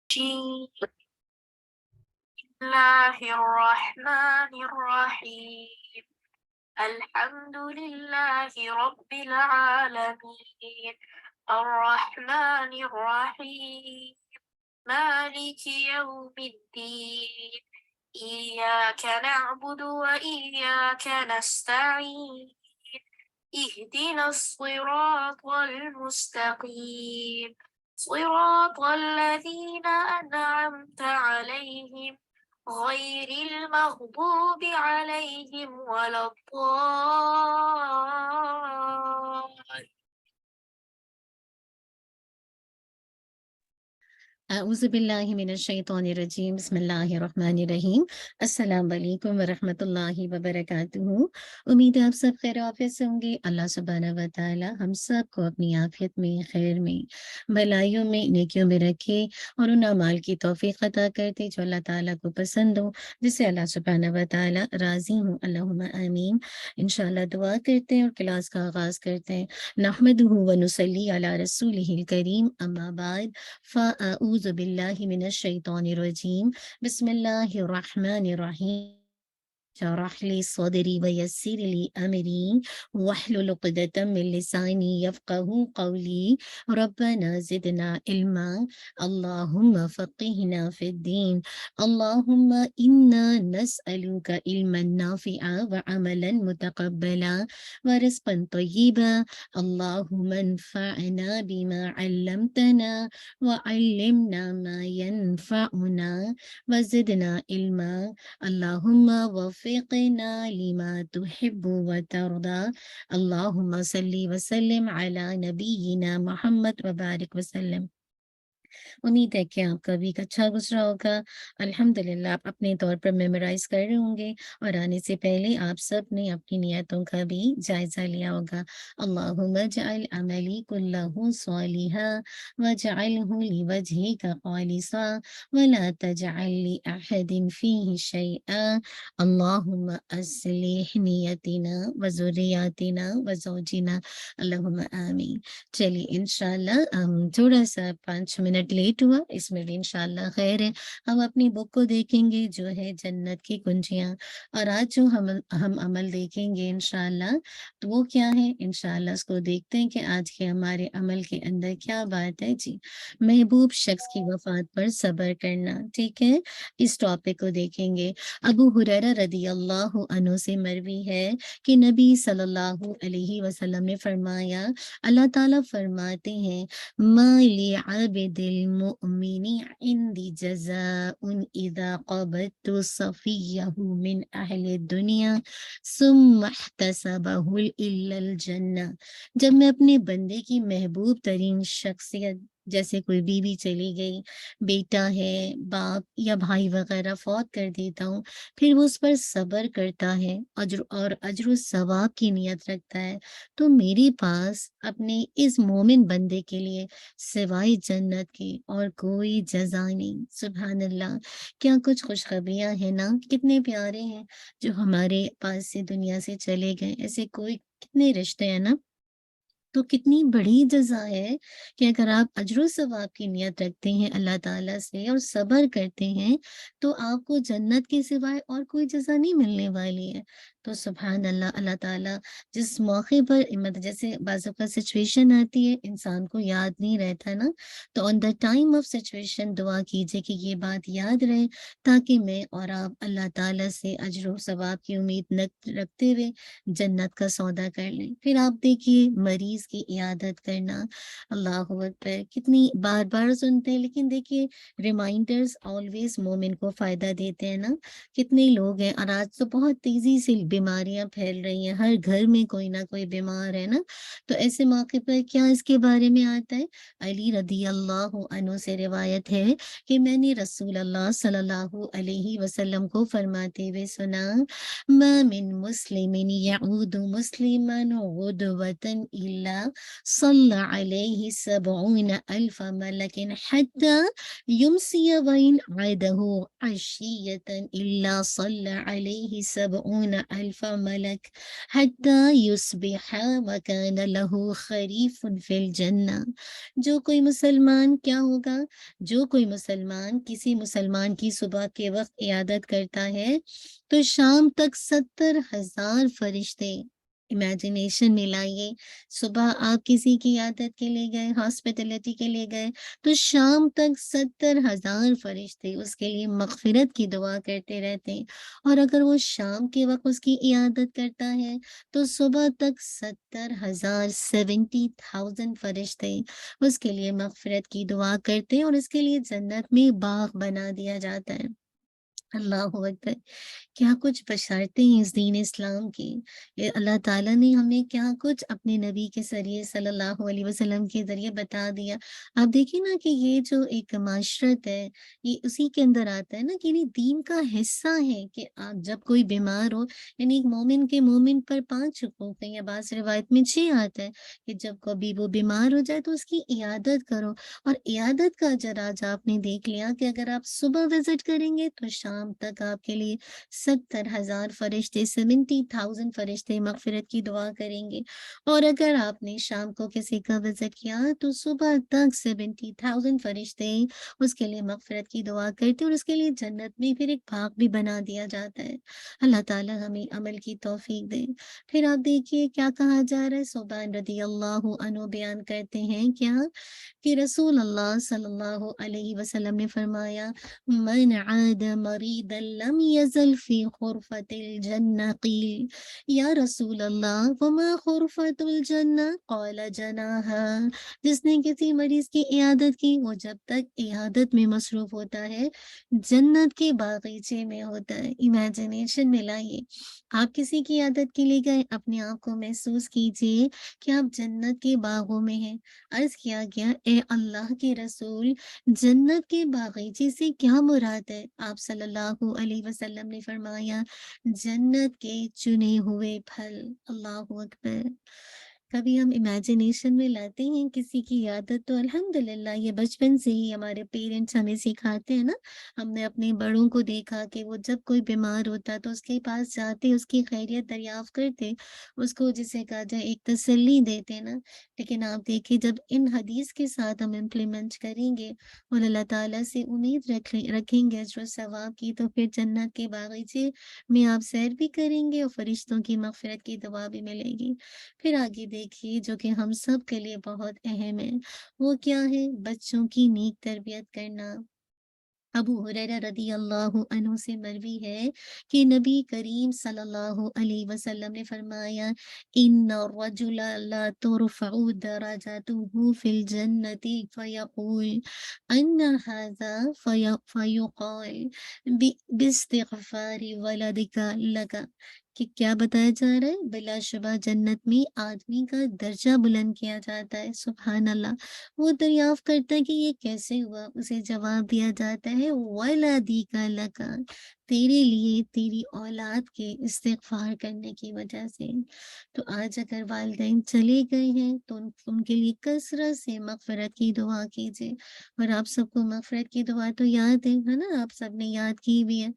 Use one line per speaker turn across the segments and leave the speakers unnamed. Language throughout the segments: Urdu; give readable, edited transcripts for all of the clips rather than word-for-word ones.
بسم الله الرحمن الرحيم. الحمد لله رب العالمين، الرحمن الرحيم، مالك يوم الدين، إياك نعبد وإياك نستعين، اهدنا الصراط المستقيم، صراط الذين أنعمت عليهم غير المغضوب عليهم ولا الضالين.
اعوذ باللہ من الشیطان الرجیم بسم اللہ الرحمن الرحیم السلام علیکم ورحمۃ اللہ وبرکاتہ۔ امید ہے آپ سب خیر عافیت سے ہوں گے۔ اللہ سبحانہ و تعالی ہم سب کو اپنی عافیت میں، خیر میں، بھلائیوں میں، نیکیوں میں رکھے اور ان اعمال کی توفیق عطا کرتے جو اللہ تعالیٰ کو پسند ہو، جس سے اللہ سبحانہ و تعالی راضی ہوں۔ اللہم آمین۔ انشاءاللہ دعا کرتے ہیں اور کلاس کا آغاز کرتے ہیں۔ نحمدہ ونصلی علی رسولہ الکریم، اما بعد فاعوذ باللہ من الشیطان الرجیم بسم اللہ الرحمن الرحیم۔ شرح لي صدري ويسر لي أمري واحلل عقدة من لساني يفقهوا قولي ربنا زدنا علما اللهم فقهنا في الدين اللهم إنا نسألك علما نافعا وعملا متقبلا ورزقا طيبا اللهم انفعنا بما علمتنا وعلمنا ما ينفعنا وزدنا علما اللهم وفقنا لما تحب وترضى اللهم صل وسلم على نبينا محمد وبارك وسلم۔ امید ہے کہ آپ کا ویک اچھا گزرا ہوگا۔ الحمدللہ آپ اپنے طور پر میمورائز کر رہے ہوں گے اور آنے سے پہلے آپ سب نے اپنی نیتوں کا بھی جائزہ لیا ہوگا۔ اللہم اجعل عملی کلہ صالحا واجعلہ لوجہک خالصا ولا تجعل لأحد فیہ شیئا اللہم اصلح نیتنا وذریاتنا وزوجنا اللہم آمین۔ چلیے انشاءاللہ تھوڑا سا 5 منٹ لیٹ ہوا، اس میں بھی انشاءاللہ خیر ہے۔ ہم اپنی بک کو دیکھیں گے جو ہے جنت کی کنجیاں، اور آج جو ہم عمل دیکھیں گے انشاءاللہ تو وہ کیا ہے، انشاءاللہ اس کو دیکھتے ہیں کہ آج کے ہمارے عمل کے اندر کیا بات ہے۔ جی، محبوب شخص کی وفات پر صبر کرنا، ٹھیک ہے، اس ٹاپک کو دیکھیں گے۔ ابو ہریرہ رضی اللہ عنہ سے مروی ہے کہ نبی صلی اللہ علیہ وسلم نے فرمایا، اللہ تعالیٰ فرماتے ہیں ما لعبد المؤمن عندی جزاء اذا قبضت صفیہ من اہل الدنیا ثم احتسبہ الا الجنہ۔ جب میں اپنے بندے کی محبوب ترین شخصیت جیسے کوئی بیوی چلی گئی، بیٹا ہے، باپ یا بھائی وغیرہ فوت کر دیتا ہوں، پھر وہ اس پر صبر کرتا ہے اور اجر و ثواب کی نیت رکھتا ہے، تو میرے پاس اپنے اس مومن بندے کے لیے سوائے جنت کی اور کوئی جزا نہیں۔ سبحان اللہ، کیا کچھ خوشخبریاں ہیں نا، کتنے پیارے ہیں جو ہمارے پاس سے دنیا سے چلے گئے، ایسے کوئی کتنے رشتے ہیں نا، تو کتنی بڑی جزا ہے کہ اگر آپ اجر و ثواب کی نیت رکھتے ہیں اللہ تعالیٰ سے اور صبر کرتے ہیں تو آپ کو جنت کے سوائے اور کوئی جزا نہیں ملنے والی ہے۔ تو سبحان اللہ، اللہ تعالیٰ جس موقع پر مطلب جیسے بعض اوقات سچویشن آتی ہے انسان کو یاد نہیں رہتا نا، تو آن دا ٹائم آف سچویشن دعا کیجئے کہ یہ بات یاد رہے تاکہ میں اور آپ اللہ تعالیٰ سے اجر و ثواب کی امید رکھتے ہوئے جنت کا سودا کر لیں۔ پھر آپ دیکھیے مریض کی عیادت کرنا، اللہ اکبر، کتنی بار بار سنتے ہیں لیکن دیکھیے ریمائنڈرز آلویز مومن کو فائدہ دیتے ہیں نا۔ کتنے لوگ ہیں، اور آج تو بہت تیزی سے بیماریاں پھیل رہی ہیں، ہر گھر میں کوئی نہ کوئی بیمار ہے نا، تو ایسے موقع پر کیا اس کے بارے میں آتا ہے؟ علی رضی اللہ عنہ سے روایت ہے کہ میں نے رسول اللہ صلی اللہ علیہ وسلم کو فرماتے ہوئے سنا، ما من مسلم يعود مسلما غدوة إلا صلى عليه 70,000 ملك حتى يمسي وإن عاده عشية إلا صلى عليه 70,000 ألف ملك حتى يصبح وكان له خريف في الجنة. جو کوئی مسلمان کیا ہوگا، جو کوئی مسلمان کسی مسلمان کی صبح کے وقت عیادت کرتا ہے تو شام تک 70,000 فرشتے، امیجنیشن میں لائیے، صبح آپ کسی کی عیادت کے لیے گئے، ہاسپٹلٹی کے لیے گئے، تو شام تک 70,000 فرشتے اس کے لیے مغفرت کی دعا کرتے رہتے ہیں۔ اور اگر وہ شام کے وقت اس کی عیادت کرتا ہے تو صبح تک 70,000 70,000 فرشتے اس کے لیے مغفرت کی دعا کرتے ہیں، اور اس کے لیے جنت میں باغ بنا دیا جاتا ہے۔ اللہ اکبر! کیا کچھ بشارتیں ہیں اس دین اسلام کی! یہ اللہ تعالیٰ نے ہمیں کیا کچھ اپنے نبی کے ذریعے صلی اللہ علیہ وسلم کے ذریعے بتا دیا۔ آپ دیکھیں نا کہ یہ جو ایک معاشرت ہے، یہ اسی کے اندر آتا ہے نا کہ یعنی دین کا حصہ ہے کہ آپ جب کوئی بیمار ہو، یعنی ایک مومن کے مومن پر 5 حقوق ہیں، یا بعض روایت میں 6 آتا ہے کہ جب کبھی وہ بیمار ہو جائے تو اس کی عیادت کرو۔ اور عیادت کا اجر آج آپ نے دیکھ لیا کہ اگر آپ صبح وزٹ کریں گے تو شام تک آپ کے لیے 70,000 فرشتے 70,000 فرشتے مغفرت کی دعا کریں گے۔ اور اگر آپ نے شام کو کسی کا وزٹ کیا تو صبح تک 70,000 فرشتے اس کے لیے مغفرت کی دعا کرتے ہیں، اور اس کے لیے جنت میں پھر ایک باغ بھی بنا دیا جاتا ہے۔ اللہ تعالیٰ ہمیں عمل کی توفیق دے۔ پھر آپ دیکھیے کیا کہا جا رہا ہے، صوبان رضی اللہ عنہ بیان کرتے ہیں کیا کہ رسول اللہ صلی اللہ علیہ وسلم نے فرمایا، من عاد مریدا لم يزل في خرفة الجنة قیل یا رسول اللہ وما خرفة الجنة قال جناها۔ جس نے کسی مریض کی عیادت کی وہ جب تک عیادت میں مصروف ہوتا ہے جنت کے باغیچے میں ہوتا ہے۔ امیجنیشن میں لائیے، آپ کسی کی عیادت کے لیے گئے، اپنے آپ کو محسوس کیجئے کہ آپ جنت کے باغوں میں ہیں۔ عرض کیا گیا اے اللہ کے رسول، جنت کے باغیچے سے کیا مراد ہے؟ آپ صلی اللہ علیہ وسلم نے فرمایا، جنت کے چنے ہوئے پھل۔ اللہ اکبر! کبھی ہم امیجنیشن میں لاتے ہیں کسی کی عادت تو الحمدللہ یہ بچپن سے ہی ہمارے پیرنٹس ہمیں سکھاتے ہیں نا۔ ہم نے اپنے بڑوں کو دیکھا کہ وہ جب کوئی بیمار ہوتا تو اس کے پاس جاتے، اس کی خیریت دریافت کرتے، اس کو جسے کہا جائے ایک تسلی دیتے نا۔ لیکن آپ دیکھیں جب ان حدیث کے ساتھ ہم امپلیمنٹ کریں گے اور اللہ تعالیٰ سے امید رکھیں گے اجر و ثواب کی، تو پھر جنت کے باغیچے میں آپ سیر بھی کریں گے اور فرشتوں کی مغفرت کی دعا بھی ملے گی۔ پھر آگے دیکھیے جو کہ ہم سب کے لیے بہت اہم ہے، وہ کیا ہے؟ بچوں کی نیک تربیت کرنا۔ ابو ہریرہ رضی اللہ عنہ سے مروی ہے کہ نبی کریم صلی اللہ علیہ وسلم نے فرمایا، ان الرجل لا ترفع درجاته في الجنة فيقول ان هذا فيقال باستغفار ولدك لك، کہ کیا بتایا جا رہا ہے؟ بلا شبہ جنت میں آدمی کا درجہ بلند کیا جاتا ہے۔ سبحان اللہ! وہ دریافت کرتا ہے کہ یہ کیسے ہوا، اسے جواب دیا جاتا ہے وَلَدِكَ لَكَ، تیرے لیے تیری اولاد کے استغفار کرنے کی وجہ سے۔ تو آج اگر والدین چلے گئے ہیں تو ان کے لیے کثرت سے مغفرت کی دعا کیجیے۔ اور آپ سب کو مغفرت کی دعا تو یاد ہے نا، آپ سب نے یاد کی بھی ہے۔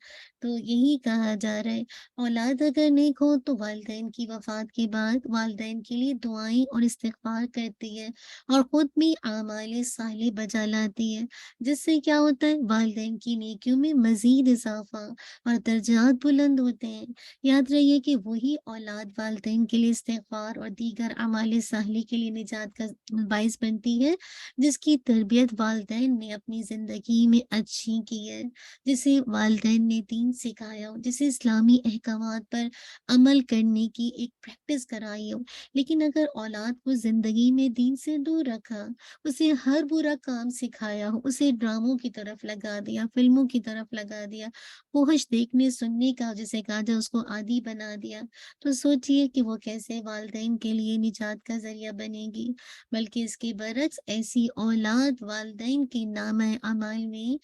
تو یہی کہا جا رہا ہے اولاد اگر نیک ہو تو والدین کی وفات کے بعد والدین کے لیے دعائیں اور استغفار کرتی ہے، اور خود بھی اعمال صالح بجا لاتی ہے، جس سے کیا ہوتا ہے؟ والدین کی نیکیوں میں مزید اضافہ اور درجات بلند ہوتے ہیں۔ یاد رہیے کہ وہی اولاد والدین کے لیے استغفار اور دیگر اعمال صالح کے لیے نجات کا باعث بنتی ہے، جس کی تربیت والدین نے اپنی زندگی میں اچھی کی ہے، جسے والدین نے دین سکھایا ہو، جسے اسلامی احکامات پر عمل کرنے کی ایک پریکٹس کرائی ہو۔ لیکن اگر اولاد کو زندگی میں دین سے دور رکھا، اسے ہر برا کام سکھایا ہو، اسے ڈراموں کی طرف لگا دیا، فلموں کی طرف لگا دیا، فحش دیکھنے سننے کا جسے کہا جائے اس کو عادی بنا دیا، تو سوچئے کہ وہ کیسے والدین کے لیے نجات کا ذریعہ بنے گی۔ بلکہ اس کے برعکس ایسی اولاد والدین کے نامہ اعمال میں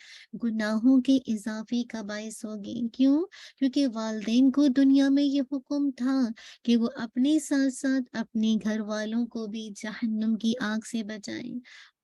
گناہوں کے اضافے کا باعث ہوگی۔ کیوں؟ کیونکہ والدین کو دنیا میں یہ حکم تھا کہ وہ اپنے ساتھ ساتھ اپنے گھر والوں کو بھی جہنم کی آگ سے بچائیں،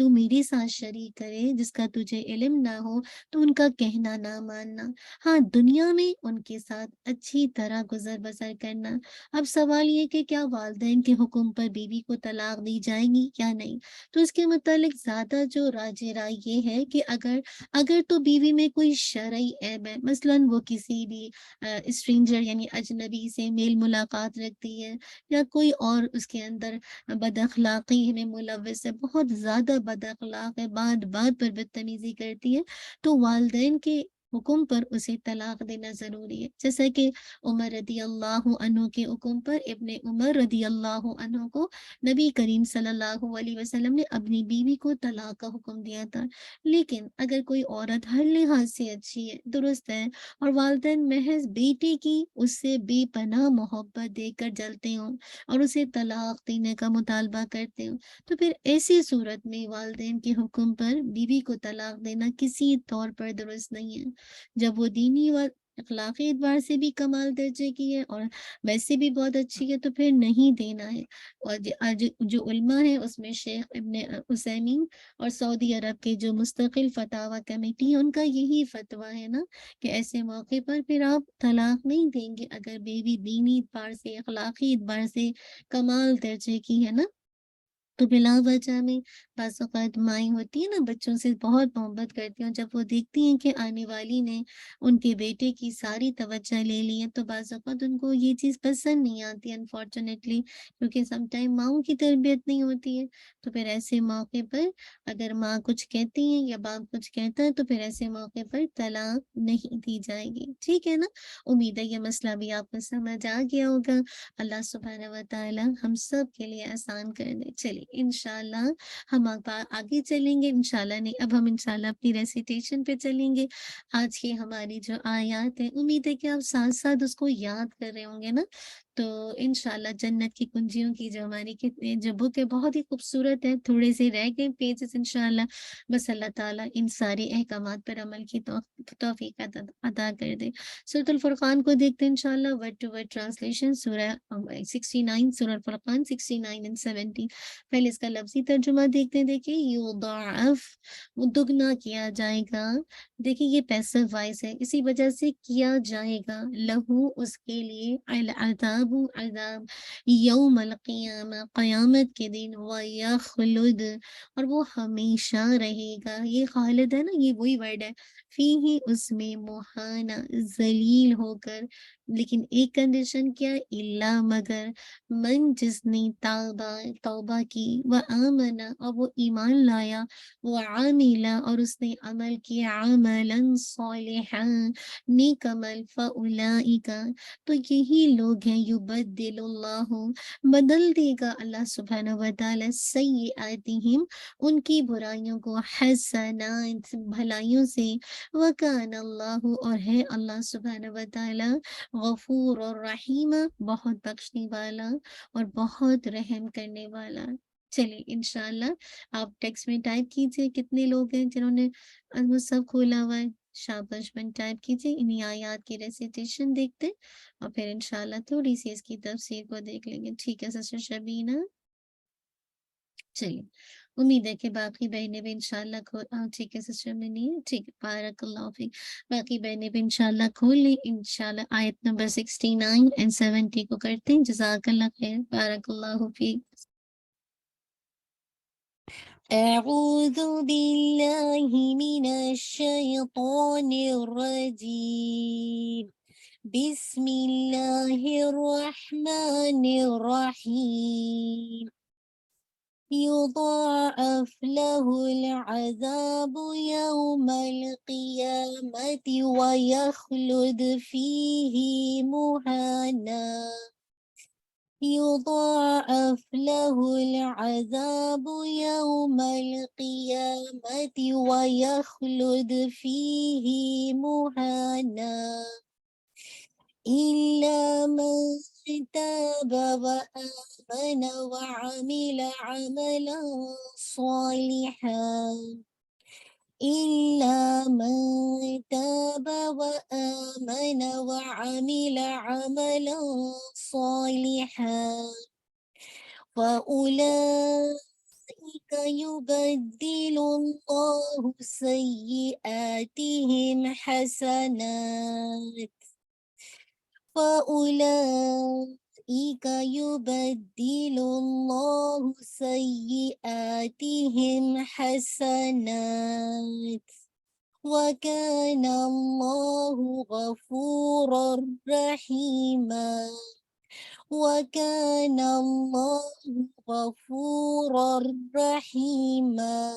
تو میرے ساتھ شریک کرے جس کا تجھے علم نہ ہو تو ان کا کہنا نہ ماننا، ہاں دنیا میں ان کے ساتھ اچھی طرح گزر بسر کرنا۔ اب سوال یہ کہ کیا والدین کے حکم پر بیوی کو طلاق دی جائے گی یا نہیں؟ تو اس کے متعلق زیادہ جو راج رائے یہ ہے کہ اگر تو بیوی میں کوئی شرعی عیب ہے، مثلاً وہ کسی بھی اسٹرینجر یعنی اجنبی سے میل ملاقات رکھتی ہے، یا کوئی اور اس کے اندر بد اخلاقی میں ملوث ہے، بہت زیادہ بد اخلاق ہے، بات بات پر بدتمیزی کرتی ہے، تو والدین کے حکم پر اسے طلاق دینا ضروری ہے۔ جیسا کہ عمر رضی اللہ عنہ کے حکم پر ابن عمر رضی اللہ عنہ کو نبی کریم صلی اللہ علیہ وسلم نے اپنی بیوی کو طلاق کا حکم دیا تھا۔ لیکن اگر کوئی عورت ہر لحاظ سے اچھی ہے، درست ہے، اور والدین محض بیٹے کی اس سے بے پناہ محبت دیکھ کر جلتے ہوں اور اسے طلاق دینے کا مطالبہ کرتے ہوں، تو پھر ایسی صورت میں والدین کے حکم پر بیوی کو طلاق دینا کسی طور پر درست نہیں ہے۔ جب وہ دینی و اخلاقی اعتبار سے بھی کمال درجے کی ہے اور ویسے بھی بہت اچھی ہے تو پھر نہیں دینا ہے۔ اور آج جو علماء ہیں اس میں شیخ ابن عثیمین اور سعودی عرب کے جو مستقل فتاوی کمیٹی ہے ان کا یہی فتویٰ ہے نا کہ ایسے موقع پر پھر آپ طلاق نہیں دیں گے اگر بیوی دینی اعتبار سے اخلاقی اعتبار سے کمال درجے کی ہے نا۔ تو بلا وجہ میں بعض اوقات مائیں ہوتی ہیں نا، بچوں سے بہت محبت کرتی ہیں، جب وہ دیکھتی ہیں کہ آنے والی نے ان کے بیٹے کی ساری توجہ لے لی ہے تو بعض اوقات ان کو یہ چیز پسند نہیں آتی انفارچونیٹلی، کیونکہ سم ٹائم ماؤں کی تربیت نہیں ہوتی ہے۔ تو پھر ایسے موقع پر اگر ماں کچھ کہتی ہیں یا باپ کچھ کہتا ہے تو پھر ایسے موقع پر طلاق نہیں دی جائے گی، ٹھیک ہے نا۔ امید ہے یہ مسئلہ بھی آپ کو سمجھ آ گیا ہوگا۔ اللہ سبحانہ و تعالی ہم سب کے لیے آسان کر دے۔ چلیے انشاءاللہ ہم آگے چلیں گے، انشاءاللہ نہیں، اب ہم انشاءاللہ اپنی ریسیٹیشن پہ چلیں گے۔ آج کی ہماری جو آیات ہے امید ہے کہ آپ ساتھ ساتھ اس کو یاد کر رہے ہوں گے نا۔ تو انشاءاللہ جنت کی کنجیوں کی جو ہماری جو بک ہے بہت ہی خوبصورت ہے، تھوڑے سے رہ گئے پیجز انشاءاللہ، بس اللہ تعالیٰ ان ساری احکامات پر عمل کی توفیق عطا کر دے۔ سورۃ الفرقان کو دیکھتے ہیں انشاءاللہ، ورڈ ٹو ورڈ ٹرانسلیشن، سورہ 69، سورہ الفرقان 69 and 70۔ پہلے اس کا لفظی ترجمہ دیکھتے ہیں، دیکھیں یضاعف، وہ دگنا کیا جائے گا، دیکھیں یہ پیسو وائس ہے، اسی وجہ سے کیا جائے گا، لہو اس کے لیے، العذاب عذاب، یوم القیامہ قیامت کے دن، ویخلد اور وہ ہمیشہ رہے گا، یہ خالد ہے نا، یہ وہی ورڈ ہے، فی ہی اس میں مہانا ذلیل ہو کر، لیکن ایک کنڈیشن کیا، اللہ مگر من جس نے توبہ کی، وہ آمنا اور وہ ایمان لایا، وہ عاملہ اور اس نے عمل کیا، عملا صالحا نیک عمل، فاولئک تو یہی لوگ ہیں، یبدل اللہ بدل دے گا اللہ سبحانہ و تعالی سیئاتہم ان کی برائیوں کو، حسنات بھلائیوں سے، وکان اللہ اور ہے اللہ سبحانہ و تعالی غفور اور رحیم بہت بخشنے والا اور بہت رحم کرنے والا۔ چلیے انشاءاللہ آپ ٹیکسٹ میں ٹائپ کیجئے کتنے لوگ ہیں جنہوں نے مصحف کھولا ہوا ہے، شاباش، من ٹائپ کیجئے، انہی آیات کی ریسیٹیشن دیکھتے اور پھر انشاءاللہ تھوڑی سی اس کی تفسیر کو دیکھ لیں گے، ٹھیک ہے سسٹر شبینہ؟ چلیے امید ہے کہ باقی بہنیں بھی انشاءاللہ ٹھیک ہے سسٹر میں نہیں ہے، ٹھیک ہے، بارک اللہ فیک، باقی بہنیں بھی انشاءاللہ کھول لیں، انشاءاللہ آیت نمبر 69 and 70 کو کرتے ہیں، جزاک اللہ خیر، بارک اللہ فیک۔ اعوذ باللہ من الشیطان الرجیم، بسم اللہ الرحمن الرحیم، يضاعف له العذاب يوم القيامة ويخلد فيه مهانا، يضاعف له العذاب يوم القيامة ويخلد فيه مهانا، إلا من تاب وآمن وعمل عملا صالحا، إلا من تاب وآمن وعمل عملا صالحا فأولئك يبدل الله سيئاتهم حسنات فأولئك يبدل الله سيئاتهم حسنات وكان الله غفورا رحيما وكان الله غفورا رحيما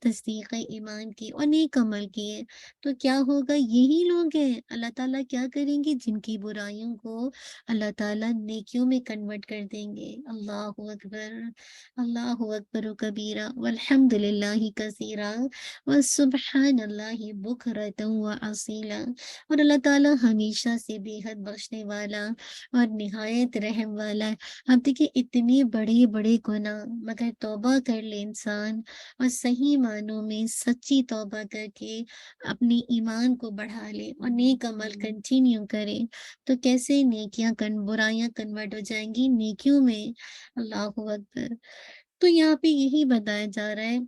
تصدیق ایمان کی اور نیک عمل کیے تو کیا ہوگا؟ یہی لوگ ہیں اللہ تعالیٰ کیا کریں گے؟ جن کی برائیوں کو اللہ تعالیٰ نیکیوں میں کنورٹ کر دیں گے۔ اللہ اکبر و کبیرہ والحمد للہ کثیرہ وسبحان اللہ بکرۃ و اصیلا۔ اور اللہ تعالیٰ ہمیشہ سے بے حد بخشنے والا اور نہایت رحم والا ہے۔ اب دیکھیے اتنے بڑے بڑے گناہ مگر توبہ کر لے انسان اور صحیح معنوں میں سچی توبہ کر کے اپنی ایمان کو بڑھا لے اور نیک عمل کنٹینیو کرے تو کیسے برائیاں کنورٹ ہو جائیں گی نیکیوں میں۔ اللہ اکبر۔ تو یہاں پہ یہی بتایا جا رہا ہے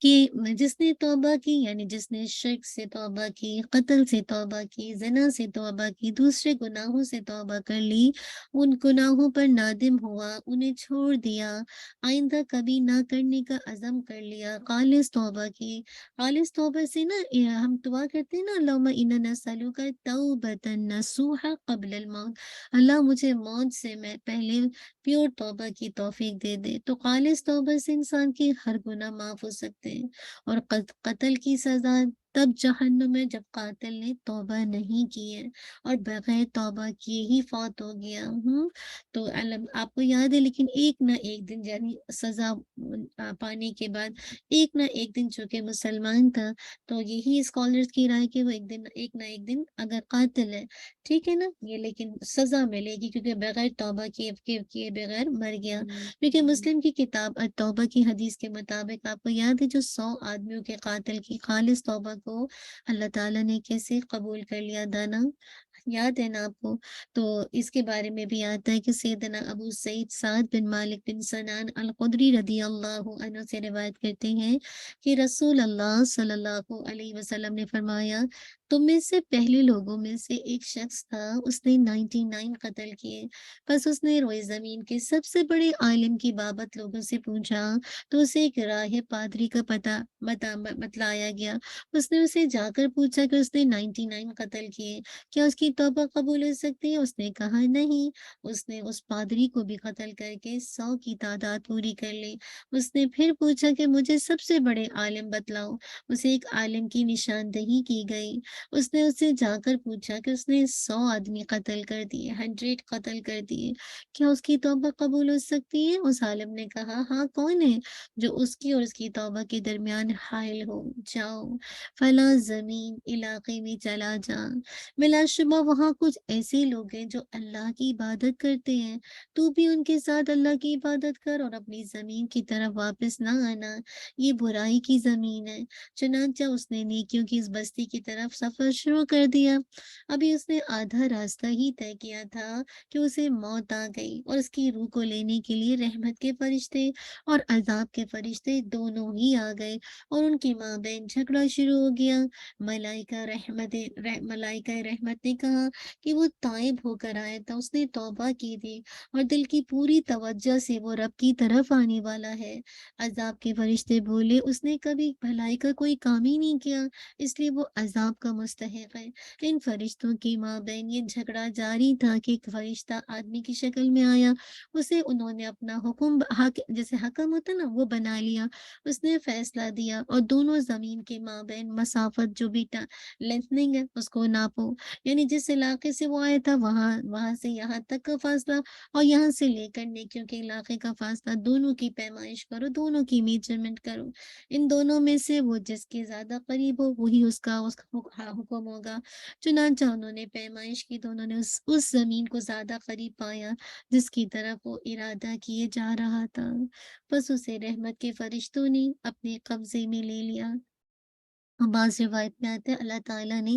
کہ جس نے توبہ کی، یعنی جس نے شرک سے توبہ کی، قتل سے توبہ کی، زنا سے توبہ کی، دوسرے گناہوں سے توبہ کر لی، ان گناہوں پر نادم ہوا، انہیں چھوڑ دیا، آئندہ کبھی نہ کرنے کا عزم کر لیا، خالص توبہ کی۔ خالص توبہ سے نا ہم دعا کرتے ہیں نا، اللہم انا نسألک توبۃ نصوحا قبل الموت، اللہ مجھے موت سے میں پہلے پیور توبہ کی توفیق دے دے۔ تو خالص توبہ سے انسان کے ہر گناہ معاف ہو سکتے ہیں۔ اور قتل کی سزا تب جہنم میں جب قاتل نے توبہ نہیں کی ہے اور بغیر توبہ کیے ہی فوت ہو گیا۔ تو آپ کو یاد ہے، لیکن ایک نہ ایک دن یعنی سزا پانے کے بعد ایک نہ ایک دن چونکہ مسلمان تھا تو یہی اسکالرز کی رائے کہ وہ ایک نہ ایک دن اگر قاتل ہے، ٹھیک ہے نا، یہ لیکن سزا ملے گی کیونکہ بغیر توبہ کیے بغیر مر گیا۔ کیونکہ مسلم کی کتاب التوبہ کی حدیث کے مطابق آپ کو یاد ہے جو 100 آدمیوں کے قاتل کی خالص توبہ کو اللہ تعالیٰ نے کیسے قبول کر لیا دانا، یاد ہے نا آپ کو؟ تو اس کے بارے میں بھی آتا ہے کہ سیدنا ابو سعید سعد بن مالک بن سنان الخدری رضی اللہ عنہ سے روایت کرتے ہیں کہ رسول اللہ صلی اللہ علیہ وسلم نے فرمایا، تم میں سے پہلے لوگوں میں سے ایک شخص تھا، اس نے 99 قتل کیے، بس اس نے روئے زمین کے سب سے بڑے عالم کی بابت لوگوں سے پوچھا تو اسے ایک راہب پادری کا پتہ بتلایا گیا۔ اس نے اسے جا کر پوچھا کہ اس نے 99 قتل کیے، کیا اس کی توبہ قبول ہو سکتی ہے؟ اس نے کہا نہیں۔ اس نے اس پادری کو بھی قتل کر کے 100 کی تعداد پوری کر لی۔ اس نے پھر پوچھا کہ مجھے سب سے بڑے عالم بتلاؤ، اسے ایک عالم کی نشاندہی کی گئی۔ اس نے اس سے جا کر پوچھا کہ اس نے 100 آدمی قتل کر دیے، 100 قتل کر دیے، کیا اس کی توبہ قبول ہو سکتی ہے؟ اس عالم نے کہا ہاں، کون ہے جو اس کی اور اس کی توبہ کے درمیان حائل ہو؟ جاؤ فلاں زمین علاقے میں چلا جا، بلا شبہ وہاں کچھ ایسے لوگ ہیں جو اللہ کی عبادت کرتے ہیں، تو بھی ان کے ساتھ اللہ کی عبادت کر اور اپنی زمین کی طرف واپس نہ آنا، یہ برائی کی زمین ہے۔ چنانچہ اس نے نیکیوں کی اس بستی کی طرف سفر شروع کر دیا۔ ابھی اس نے آدھا راستہ ہی طے کیا تھا کہ اسے موت آ گئی اور اس کی روح کو لینے کے لیے رحمت کے فرشتے اور عذاب کے فرشتے دونوں ہی آ گئے اور ان کی ماں بہن جھگڑا شروع ہو گیا۔ ملائکہ رحمت نے کہا کہ وہ تائب ہو کر آیا تھا، اس نے توبہ کی تھی اور دل کی پوری توجہ سے وہ رب کی طرف آنے والا ہے۔ عذاب کے فرشتے بولے اس نے کبھی بھلائی کا کوئی کام ہی نہیں کیا، اس لیے وہ عذاب کا مستحق ہے۔ ان فرشتوں کی ماں بہن یہ جھگڑا جاری تھا کہ ایک فرشتہ آدمی کی شکل میں آیا، اسے انہوں نے اپنا جیسے حکم ہوتا نا وہ بنا لیا، اس نے فیصلہ دیا اور دونوں زمین کے ماں بہن مسافت جو بھی لینتھنگ ہے اس کو ناپو، یعنی جس علاقے سے وہ آیا تھا وہاں سے یہاں تک کا فاصلہ اور یہاں سے لے کر نیکیوں کے علاقے کا فاصلہ، دونوں کی پیمائش کرو، دونوں کی میجرمنٹ کرو، ان دونوں میں سے وہ جس کے زیادہ قریب ہو وہی اس کا حکم ہوگا۔ چنانچہ انہوں نے پیمائش کی تو انہوں نے اس زمین کو زیادہ قریب پایا جس کی طرف وہ ارادہ کیے جا رہا تھا، بس اسے رحمت کے فرشتوں نے اپنے قبضے میں لے لیا۔ بعض روایت میں آتا ہے اللہ تعالیٰ نے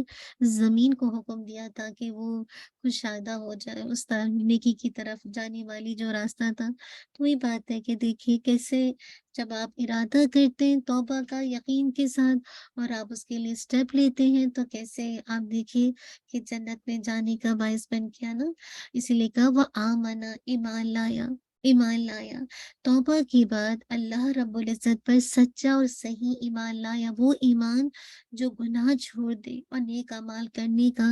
زمین کو حکم دیا تھا کہ وہ کشادہ ہو جائے اس طرح نیکی کی طرف جانے والی جو راستہ تھا۔ تو یہ بات ہے کہ دیکھیے کیسے جب آپ ارادہ کرتے ہیں توبہ کا یقین کے ساتھ اور آپ اس کے لیے سٹیپ لیتے ہیں تو کیسے آپ دیکھیے کہ جنت میں جانے کا باعث بن گیا نا، اسی لیے کہا وہ آمنا ایمان لایا۔ ایمان لایا، توبہ کے بعد اللہ رب العزت پر سچا اور صحیح ایمان لایا، وہ ایمان جو گناہ چھوڑ دے اور نیک اعمال کرنے کا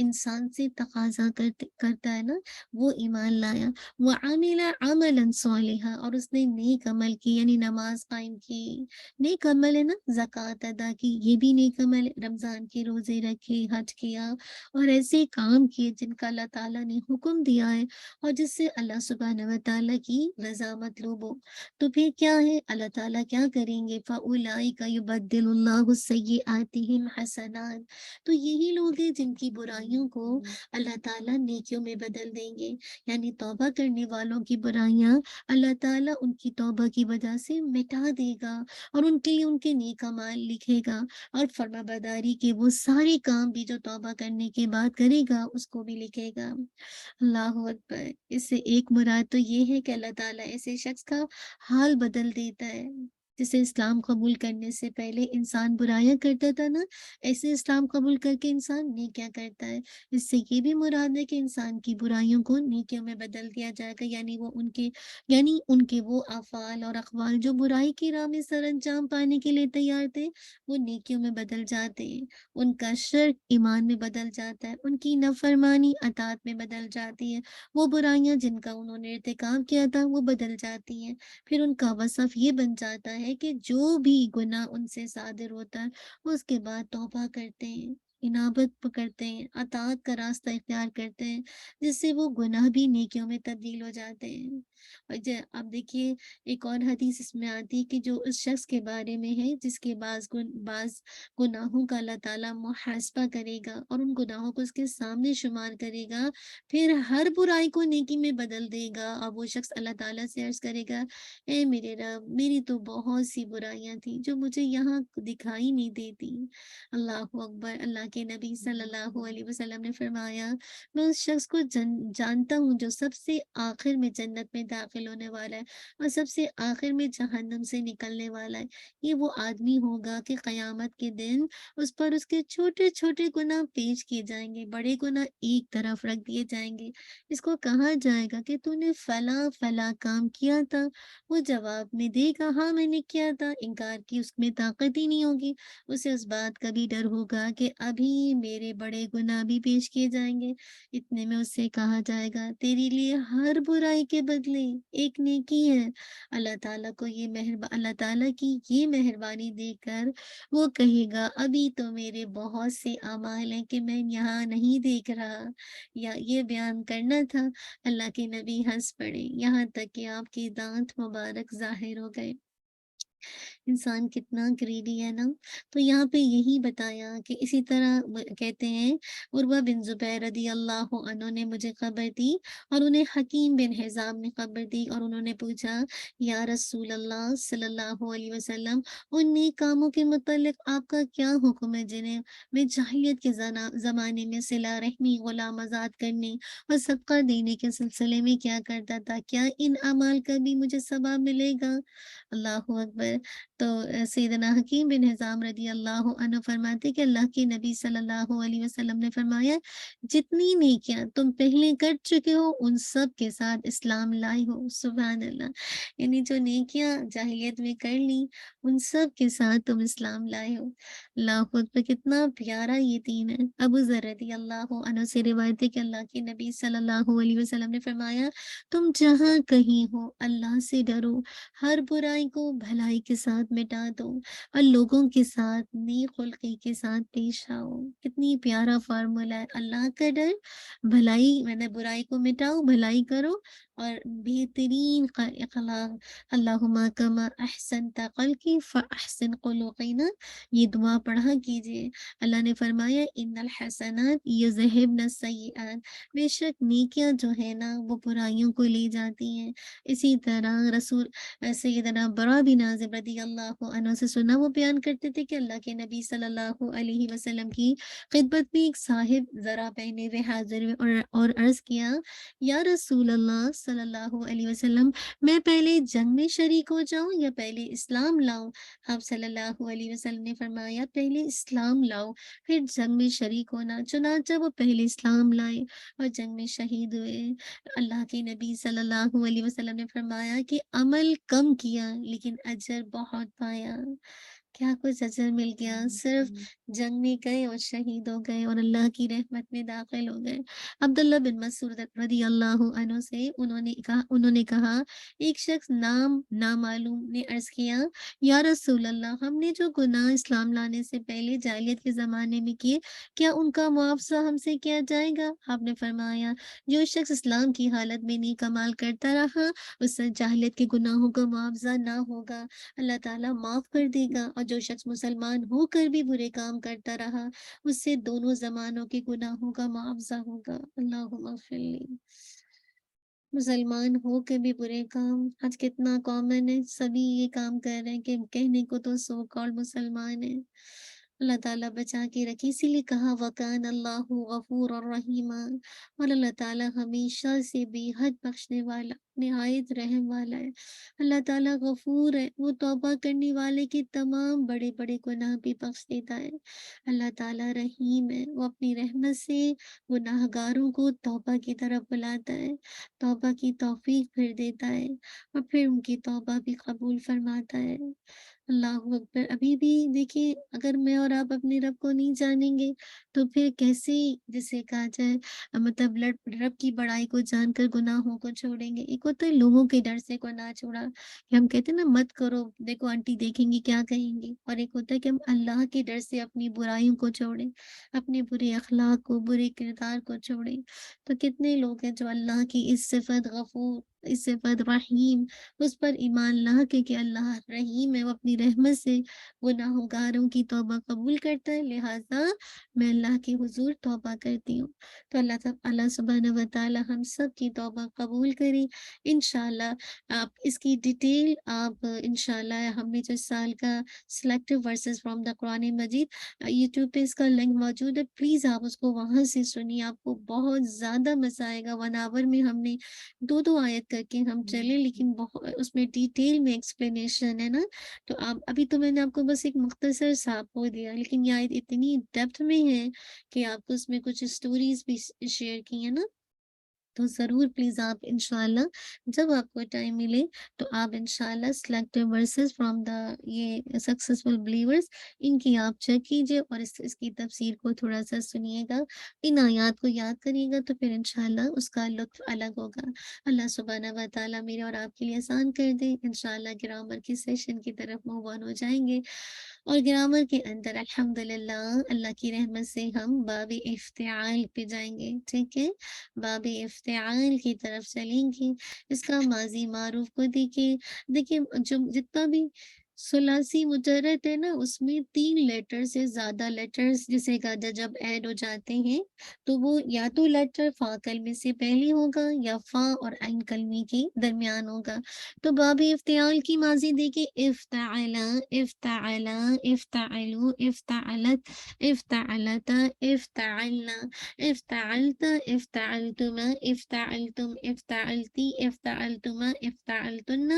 انسان سے تقاضا کرتا ہے نا، وہ ایمان لایا۔ وعمل عملا صالحا، اور اس نے نیک عمل کی، یعنی نماز قائم کی، نیک عمل ہے نا، زکوٰۃ ادا کی، یہ بھی نیک عمل ہے، رمضان کے روزے رکھے، حج کیا، اور ایسے کام کیے جن کا اللہ تعالیٰ نے حکم دیا ہے اور جس سے اللہ سبحانہ و تعالیٰ کی رضا مطلوب ہو، تو پھر کیا ہے، اللہ تعالیٰ کیا کریں گے؟ فَأُولَٰئِکَ يُبَدِّلُ اللَّهُ سَيِّئَاتِهِمْ حَسَنَاتٍ، تو یہی لوگ ہیں جن کی برائیوں کو اللہ تعالیٰ نیکیوں میں بدل دیں گے، یعنی توبہ کرنے والوں کی برائیاں اللہ تعالیٰ ان کی توبہ کی وجہ سے مٹا دے گا اور ان کے لیے ان کے نیک اعمال لکھے گا، اور فرما برداری کے وہ سارے کام بھی جو توبہ کرنے کے بعد کرے گا اس کو بھی لکھے گا۔ اللہ اکبر، اس سے ایک مراد تو یہ ہے کہ اللہ تعالیٰ ایسے شخص کا حال بدل دیتا ہے، جسے اسلام قبول کرنے سے پہلے انسان برائیاں کرتا تھا نا، ایسے اسلام قبول کر کے انسان نیکیاں کرتا ہے۔ اس سے یہ بھی مراد ہے کہ انسان کی برائیوں کو نیکیوں میں بدل دیا جائے گا، یعنی ان کے وہ افعال اور اقوال جو برائی کی راہ میں سر انجام پانے کے لیے تیار تھے، وہ نیکیوں میں بدل جاتے ہیں، ان کا شرک ایمان میں بدل جاتا ہے، ان کی نافرمانی اطاعت میں بدل جاتی ہے، وہ برائیاں جن کا انہوں نے ارتکاب کیا تھا وہ بدل جاتی ہیں۔ پھر ان کا وصف یہ بن جاتا ہے کہ جو بھی گناہ ان سے صادر ہوتا ہے وہ اس کے بعد توبہ کرتے ہیں، انابت پکڑتے ہیں، اطاعت کا راستہ اختیار کرتے ہیں، جس سے وہ گناہ بھی نیکیوں میں تبدیل ہو جاتے ہیں۔ اور اب دیکھیے ایک اور حدیث اس میں آتی ہے کہ جو اس شخص کے بارے میں ہے جس کے بعض گناہوں کا اللہ تعالیٰ محاسبہ کرے گا اور ان گناہوں کو اس کے سامنے شمار کرے گا، پھر ہر برائی کو نیکی میں بدل دے گا، اور وہ شخص اللہ تعالیٰ سے عرض کرے گا، اے میرے رب، میری تو بہت سی برائیاں تھیں جو مجھے یہاں دکھائی نہیں دیتی۔ اللہ اکبر، اللہ کے نبی صلی اللہ علیہ وسلم نے فرمایا، میں اس شخص کو جانتا ہوں جو سب سے آخر میں جنت میں داخل ہونے والا ہے اور سب سے آخر میں جہنم سے نکلنے والا ہے۔ یہ وہ آدمی ہوگا کہ قیامت کے دن اس پر اس کے چھوٹے چھوٹے گناہ پیش کیے جائیں گے، بڑے گناہ ایک طرف رکھ دیے جائیں گے۔ اس کو کہا جائے گا کہ تو نے فلاں فلاں کام کیا تھا، وہ جواب میں دے گا ہاں میں نے کیا تھا، انکار کی اس میں طاقت ہی نہیں ہوگی، اسے اس بات کا بھی ڈر ہوگا کہ ابھی میرے بڑے گناہ بھی پیش کیے جائیں گے۔ اتنے میں اس سے کہا جائے گا، تیرے لیے ہر برائی کے بدلے ایک نیکی ہے۔ اللہ تعالیٰ کی یہ مہربانی دیکھ کر وہ کہے گا، ابھی تو میرے بہت سے اعمال ہیں کہ میں یہاں نہیں دیکھ رہا، یا یہ بیان کرنا تھا۔ اللہ کے نبی ہنس پڑے، یہاں تک کہ آپ کے دانت مبارک ظاہر ہو گئے۔ انسان کتنا گریڈی ہے نا۔ تو یہاں پہ یہی بتایا کہ اسی طرح کہتے ہیں، عروہ بن زبیر رضی اللہ عنہ نے مجھے خبر دی اور انہیں حکیم بن حزام نے خبر دی، اور انہوں نے پوچھا، یا رسول اللہ صلی اللہ علیہ وسلم، ان نیک کاموں کے متعلق آپ کا کیا حکم ہے جنہیں میں جاہلیت کے زمانے میں صلہ رحمی، غلام آزاد کرنے اور صدقہ دینے کے سلسلے میں کیا کرتا تھا، کیا ان اعمال کا بھی مجھے ثواب ملے گا؟ اللہ اکبر۔ تو سیدنا حکیم بن حزام رضی اللہ عنہ فرماتے کہ اللہ کے نبی صلی اللہ علیہ وسلم نے فرمایا، جتنی نیکیاں تم پہلے کر چکے ہو ان سب کے ساتھ اسلام لائے ہو۔ سبحان اللہ، یعنی جو نیکیاں جاہلیت میں کر لی ان سب کے ساتھ تم اسلام لائے ہو۔ اللہ خود پہ کتنا پیارا یہ دین ہے۔ ابو ذر رضی اللہ عنہ سے روایت ہے کہ اللہ کے نبی صلی اللہ علیہ وسلم نے فرمایا، تم جہاں کہیں ہو اللہ سے ڈرو، ہر برائی کو بھلائی کے ساتھ مٹا دو اور لوگوں کے ساتھ نیک خلقی کے ساتھ پیش آؤ۔ کتنی پیارا فارمولا ہے، اللہ کا ڈر، بھلائی برائی کو مٹاؤ، بھلائی کرو، اور بہترین اخلاق، اللہم کما احسنت خلقی فاحسن خلقنا، یہ دعا پڑھا کیجئے۔ اللہ نے فرمایا، ان الحسنات یذہبن السیئات، بے شک نیکیاں جو ہے نا وہ برائیوں کو لے جاتی ہیں۔ اسی طرح رسول سیدنا برا بن عازب رضی اللہ اللہ عنہ سے سنا، وہ بیان کرتے تھے کہ اللہ کے نبی صلی اللہ علیہ وسلم کی خدمت میں ایک صاحب ذرا پہنے ہوئے حاضر ہوئے اور عرض کیا، یا رسول اللہ صلی اللہ علیہ وسلم، میں پہلے جنگ میں شریک ہو جاؤں یا پہلے اسلام لاؤں؟ آپ صلی اللہ علیہ وسلم نے فرمایا، پہلے اسلام لاؤ پھر جنگ میں شریک ہونا۔ چنانچہ وہ پہلے اسلام لائے اور جنگ میں شہید ہوئے۔ اللہ کے نبی صلی اللہ علیہ وسلم نے فرمایا کہ عمل کم کیا لیکن اجر بہت پایا۔ کیا کچھ اجر مل گیا، صرف جنگ میں گئے اور شہید ہو گئے اور اللہ کی رحمت میں داخل ہو گئے۔ عبداللہ بن مسعود رضی اللہ عنہ سے انہوں نے کہا، ایک شخص نام نامعلوم نے عرض کیا، یا رسول اللہ، ہم نے جو گناہ اسلام لانے سے پہلے جاہلیت کے زمانے میں کیے، کیا ان کا معاوضہ ہم سے کیا جائے گا؟ آپ نے فرمایا، جو شخص اسلام کی حالت میں نیک اعمال کرتا رہا اس سے جاہلیت کے گناہوں کا معاوضہ نہ ہوگا، اللہ تعالیٰ معاف کر دے گا، اور جو شخص مسلمان ہو کر بھی برے کام کرتا رہا اس سے دونوں زمانوں کے گناہوں کا معاوضہ ہوگا۔ اللہم اغفر لی۔ مسلمان ہو کے بھی برے کام آج کتنا کامن ہے، سبھی یہ کام کر رہے ہیں کہ کہنے کو تو سو کال مسلمان ہیں۔ اللہ تعالیٰ بچا کے رکھے، اسی لیے کہا وَكَانَ اللَّهُ غَفُورًا رَحِيمًا، اور اللہ تعالیٰ ہمیشہ سے بے حد بخشنے والا، نہایت رحم والا ہے۔ اللہ تعالیٰ غفور ہے، وہ توبہ کرنے والے کے تمام بڑے بڑے گناہ بھی بخش دیتا ہے۔ اللہ تعالیٰ رحیم ہے، وہ اپنی رحمت سے گناہ گاروں کو توبہ کی طرف بلاتا ہے، توبہ کی توفیق پھر دیتا ہے اور پھر ان کی توبہ بھی قبول فرماتا ہے۔ اللہ اکبر۔ ابھی بھی دیکھیے، اگر میں اور آپ اپنے رب کو نہیں جانیں گے تو پھر کیسے، جسے کہا جائے، مطلب رب کی بڑائی کو جان کر گناہوں کو چھوڑیں گے؟ ایک ہوتا ہے لوگوں کے ڈر سے گناہ چھوڑا، کہ ہم کہتے ہیں نا مت کرو، دیکھو آنٹی دیکھیں گی کیا کہیں گی، اور ایک ہوتا ہے کہ ہم اللہ کے ڈر سے اپنی برائیوں کو چھوڑیں، اپنے برے اخلاق کو، برے کردار کو چھوڑیں۔ تو کتنے لوگ ہیں جو اللہ کی اس صفت غفور، اس صفت رحیم، اس پر ایمان لا کے کہ اللہ رحیم ہے، وہ اپنی رحمت سے گناہ گاروں کی توبہ قبول کرتا ہے، لہٰذا میں اللہ کے حضور توبہ کرتی ہوں۔ تو اللہ سبحانہ و تعالی ہم سب کی توبہ قبول کریں انشاءاللہ۔ آپ اس کی ڈیٹیل آپ انشاءاللہ، ہم نے جو سال کا selective verses from the Quran Majid, YouTube پہ اس کا لنک موجود ہے، پلیز آپ اس کو وہاں سے سنیے، آپ کو بہت زیادہ مزہ آئے گا۔ 1 آور میں ہم نے 2 آیت کر کے ہم چلے، لیکن اس میں ڈیٹیل میں ایکسپلینیشن ہے نا، تو آپ ابھی تو میں نے آپ کو بس ایک مختصر سا آپ کو دیا، لیکن یہ آیت اتنی ڈیپتھ میں ہے کہ آپ کو اس میں کچھ سٹوریز بھی شیئر کی ہیں نا، تو ضرور پلیز آپ انشاءاللہ جب آپ کو ٹائم ملے تو آپ انشاءاللہ سلیکٹو ورسز فرام دا یہ سکسیسفل بلیورز، ان کی آپ چیک کیجئے اور اس کی تفسیر کو تھوڑا سا سنیے گا، ان آیات کو یاد کریے گا، تو پھر انشاءاللہ اس کا لطف الگ ہوگا۔ اللہ سبحانہ و تعالیٰ میرے اور آپ کے لیے آسان کر دے۔ انشاءاللہ گرامر کی سیشن کی طرف موو آن ہو جائیں گے، اور گرامر کے اندر الحمدللہ اللہ کی رحمت سے ہم باب افتعال پہ جائیں گے، ٹھیک ہے؟ باب افتعال کی طرف چلیں گے۔ اس کا ماضی معروف کو دیکھیے جو جتنا بھی ثلاثی مجرد ہے نا، اس میں 3 لیٹر سے زیادہ لیٹرز جسے کہا جائے جب ایڈ ہو جاتے ہیں تو وہ یا تو لیٹر فا کلمے سے پہلے ہوگا یا فا اور عین کلمے کے درمیان ہوگا۔ تو باب افتعال کی ماضی دیکھیں، افتعلا، افتعلا، افتعلو، افتعلت، افتعلتا، افتعلنا، افتعلت، افتعلتما، افتعلتم، افتعلتی، افتعلتما، افتعلتن،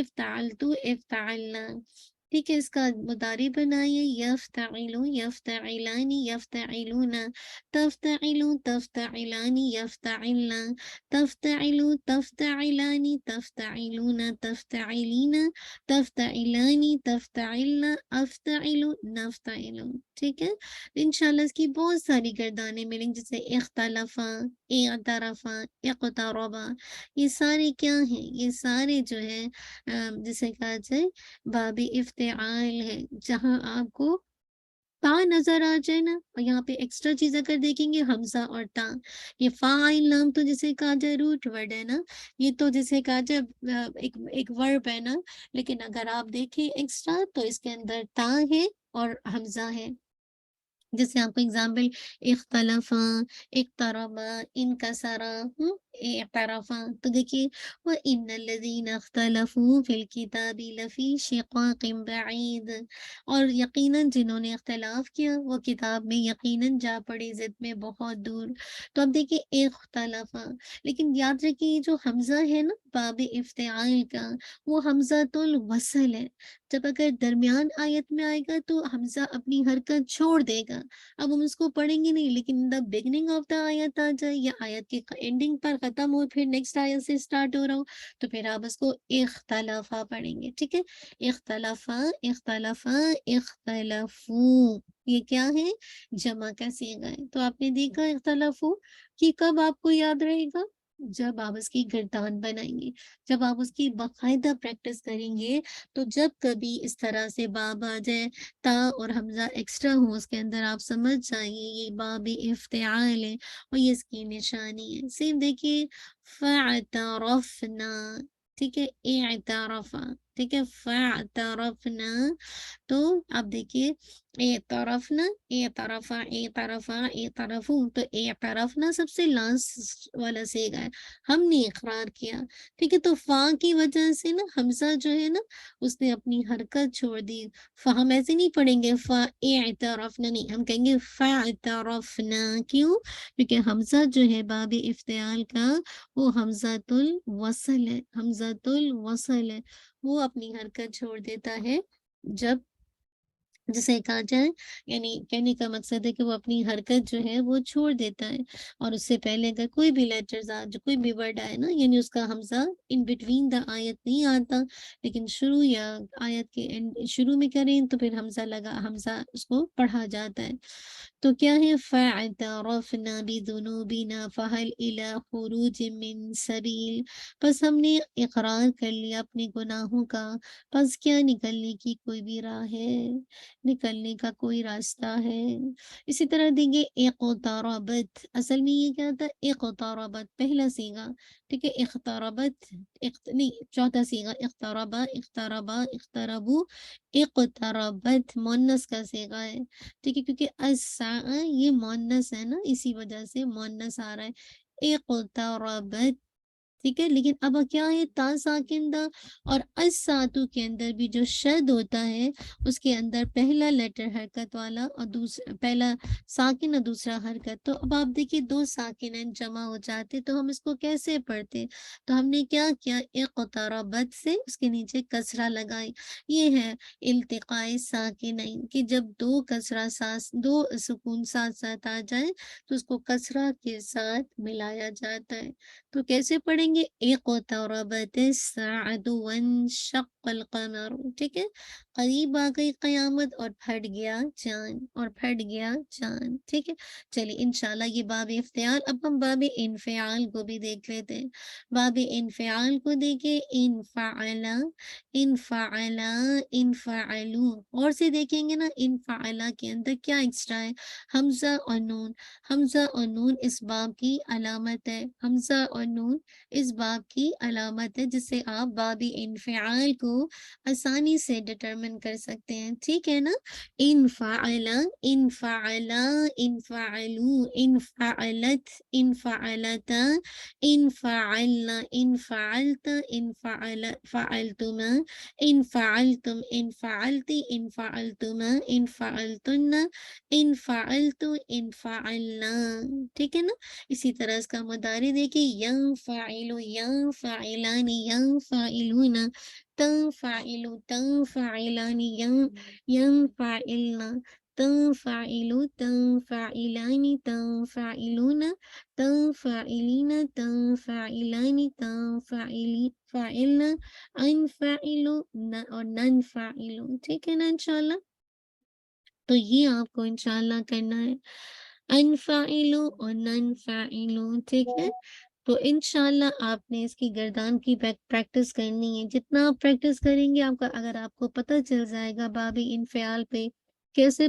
افتعلتو، افتعلنا۔ ٹھیک ہے، اس کا مضارع بنائیے، یفتعلو، یفتعلانی، یفتعلون، تفتعلو، تفتعلانی، یفتعلنا، تفتعلو، تفتعلانی، تفتعلون، تفتعلین، تفتعلانی، تفتعلن، افتعلو، نفتعلو۔ ٹھیک ہے، انشاءاللہ اس کی بہت ساری گردانیں ملیں گی، جیسے اختلافا، اعترافا، اقتربا، یہ سارے کیا ہیں؟ یہ سارے جو ہے جسے کہا جائے باب افتعال ہے، جہاں آپ کو تا نظر آ جائے نا، اور یہاں پہ ایکسٹرا چیز اگر دیکھیں گے حمزہ اور تا، یہ فاعل نام تو جسے کہا جائے روٹ ورڈ ہے نا، یہ تو جسے کہا جائے ایک ورب ہے نا، لیکن اگر آپ دیکھیں ایکسٹرا تو اس کے اندر تا ہے اور حمزہ ہے۔ جیسے آپ کو اگزامپل اختلافا، اقتربا، انکسرا، اعترفا، تو دیکھیے وَإِنَّ الَّذِينَ اخْتَلَفُوا فِي الْكِتَابِ لَفِي شِقَاقٍ بَعِيدٍ، اور یقیناً جنہوں نے اختلاف کیا وہ کتاب میں یقیناً جا پڑے ضد میں بہت دور۔ تو اب دیکھیے اختلافا، لیکن یاد رکھیے یہ جو حمزہ ہے نا باب افتعال کا، وہ حمزہ الوصل ہے۔ جب اگر درمیان آیت میں آئے گا تو حمزہ اپنی حرکت چھوڑ دے گا، اب ہم اس کو پڑھیں گے نہیں، لیکن دا بگننگ آف دا آیت آ جائے یا آیت کے اینڈنگ پر ختم ہو پھر نیکسٹ آیت سے اسٹارٹ ہو رہا ہو، تو پھر آپ اس کو اختلافا پڑھیں گے، ٹھیک ہے۔ اختلافا اختلافا اختلافو، یہ کیا ہے؟ جمع کا صیغہ ہے۔ تو آپ نے دیکھا اختلافو کہ کب آپ کو یاد رہے گا؟ جب آپ اس کی گردان بنائیں گے، جب آپ اس کی باقاعدہ پریکٹس کریں گے، تو جب کبھی اس طرح سے باب آ جائے، تا اور حمزہ ایکسٹرا ہو اس کے اندر، آپ سمجھ جائیے یہ باب افتعال ہے اور یہ اس کی نشانی ہے۔ صرف دیکھیے فَاعْتَرَفْنَا، ٹھیک ہے، اعترفا، ٹھیک ہے، فَاعْتَرَفْنَا، تو آپ دیکھیے اعترفنا اعترفا اعترفا اعترفو، تو اعترفنا سب سے لاسٹ والا صیغہ ہے، ہم نے اقرار کیا، ٹھیک ہے۔ تو فا کی وجہ سے نا حمزہ جو ہے نا اس نے اپنی حرکت چھوڑ دی، ہم ایسے نہیں پڑھیں گے فا اعترفنا، نہیں، ہم کہیں گے فا اعترفنا، کیوں؟ کیونکہ حمزہ جو ہے باب افتعال کا وہ حمزۃ الوصل ہے، حمزۃ الوصل ہے، وہ اپنی حرکت چھوڑ دیتا ہے جب، جسے کہا جائے، یعنی کہنے کا مقصد ہے کہ وہ اپنی حرکت جو ہے وہ چھوڑ دیتا ہے، اور اس سے پہلے اگر کوئی بھی لیٹرز جو کوئی بھی ورڈ آئے نا، یعنی اس کا حمزہ ان بٹوین دا آیت نہیں آتا، لیکن شروع یا آیت کے شروع میں کریں تو پھر حمزہ اس کو پڑھا جاتا ہے۔ تو کیا ہے؟ فَاعْتَرَفْنَا بِذُنُوبِنَا فَهَلْ إِلَىٰ خُرُوجٍ مِّن سَبِيلٍ، پس ہم نے اقرار کر لیا اپنے گناہوں کا، پس کیا نکلنے کی کوئی بھی راہ ہے، نکلنے کا کوئی راستہ ہے۔ اسی طرح دیکھیں اقتربت، اصل میں یہ کیا تھا؟ اقتربت پہلا صیغہ، ٹھیک ہے، اقتربت نہیں، چوتھا صیغہ، اقتربا اقتربا اقتربو، اقتربت مونس کا صیغہ ہے، ٹھیک ہے، کیونکہ الساعہ یہ مونس ہے نا، اسی وجہ سے مونس آ رہا ہے، اقتربت، ٹھیک ہے۔ لیکن اب کیا ہے؟ تا ساکن دا، اور الساتو کے اندر بھی جو شد ہوتا ہے اس کے اندر پہلا لیٹر حرکت والا اور دوسرا پہلا ساکن اور دوسرا حرکت، تو اب آپ دیکھیے دو ساکن جمع ہو جاتے، تو ہم اس کو کیسے پڑھتے؟ تو ہم نے کیا کیا؟ اقتربت سے اس کے نیچے کسرہ لگائی، یہ ہے التقاء ساکنین، کہ جب دو کسرہ ساس دو سکون ساتھ ساتھ آ جائیں تو اس کو کسرہ کے ساتھ ملایا جاتا ہے۔ تو کیسے پڑھیں گے؟ اقتربت الساعة وانشق القمر، ٹھیک ہے، قریب آ گئی قیامت اور پھٹ گیا چاند، اور پھٹ گیا چاند، ٹھیک ہے۔ چلیے انشاءاللہ یہ باب افتعال، اب ہم باب انفعال کو بھی دیکھ لیتے ہیں۔ باب انفعال کو دیکھیں، انفعلا انفعلا انفعلو، اور سے دیکھیں گے نا، انفعلا کے اندر کیا ایکسٹرا ہے؟ حمزہ اور نون، حمزہ اور نون اس باب کی علامت ہے، حمزہ اور نون اس باب کی علامت ہے، جس سے آپ باب انفعال کو آسانی سے ڈٹرمن کر سکتے ہیں، ٹھیک ہے نا۔ انفعلا انفعلا انفعلو انفعلت انفعلتا انفعلنا انفعلت فعلتما انفعلتم انفعلتی انفعلتما انفعلتن انفعلتو انفعلنا، ٹھیک ہے نا۔ اسی طرح اس کا مضارع دیکھیں، ینفعلو ینفعلان ینفعلون تنفعلو تنفعلان ینفعلنا تنفعلو تنفعلان تنفعلون تنفعلین تنفعلان فعلنا انفعلو اور ننفعلو، ٹھیک ہے نا انشاءاللہ۔ تو یہ آپ کو انشاءاللہ کرنا ہے، انفعلو اور ننفعلو، ٹھیک ہے۔ تو انشاءاللہ آپ نے اس کی گردان کی پریکٹس کرنی ہے، جتنا آپ پریکٹس کریں گے آپ کا، اگر آپ کو پتہ چل جائے گا باب انفعال پہ کیسے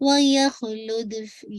ويخلد